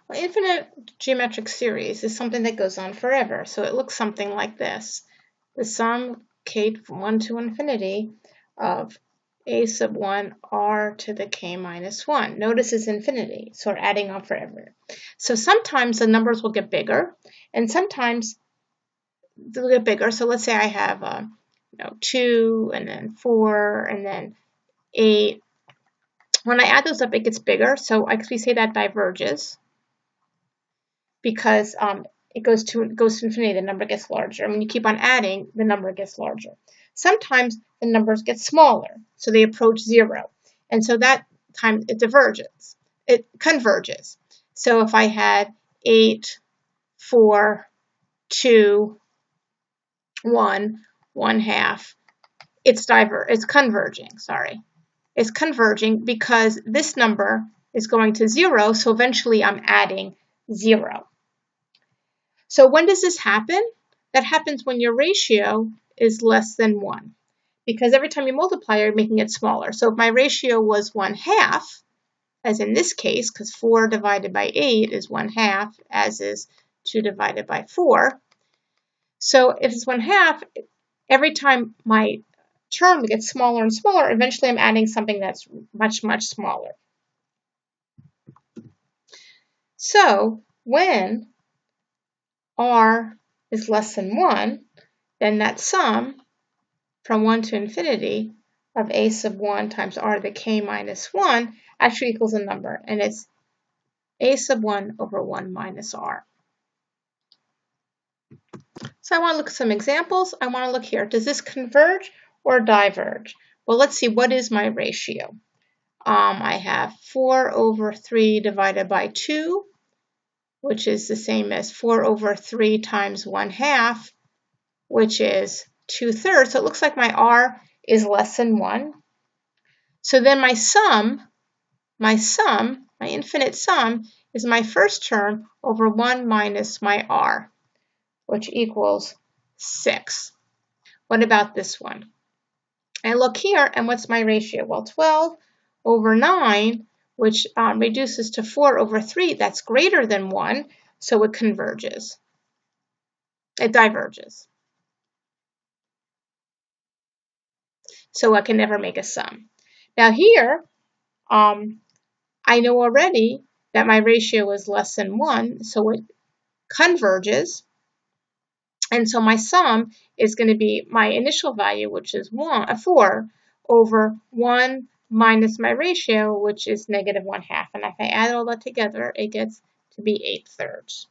Well, infinite geometric series is something that goes on forever, so it looks something like this. The sum k from 1 to infinity of a sub 1 r to the k minus 1. Notice it's infinity, so we're adding on forever. So sometimes the numbers will get bigger, and sometimes they'll get bigger. So let's say I have 2, and then 4, and then 8. When I add those up, it gets bigger, so we say that diverges, because it goes to infinity, the number gets larger. And when you keep on adding, the number gets larger. Sometimes the numbers get smaller, so they approach 0. And so that time it diverges. It converges. So if I had 8, 4, 2, 1, 1/2, it's converging, sorry. It's converging because this number is going to 0, so eventually I'm adding 0. So when does this happen? That happens when your ratio is less than 1. Because every time you multiply, you're making it smaller. So if my ratio was 1/2, as in this case, because 4 divided by 8 is 1/2, as is 2 divided by 4. So if it's 1/2, every time my term gets smaller and smaller, eventually I'm adding something that's much, much smaller. So when r is less than 1, then that sum from 1 to infinity of a sub 1 times r to the k minus 1 actually equals a number, and it's a sub 1 over 1 minus r. So I want to look at some examples. I want to look here. Does this converge or diverge? Well, let's see. What is my ratio? I have 4 over 3 divided by 2, which is the same as 4 over 3 times 1/2, which is 2/3. So it looks like my r is less than 1. So then my infinite sum, is my first term over 1 minus my r, which equals 6. What about this one? I look here, and what's my ratio? Well, 12 over 9, which reduces to 4 over 3, that's greater than 1, so it converges. It diverges. So I can never make a sum. Now here, I know already that my ratio is less than 1, so it converges. And so my sum is going to be my initial value, which is 4, over 1 minus my ratio, which is negative 1/2. And if I add all that together, it gets to be 8/3.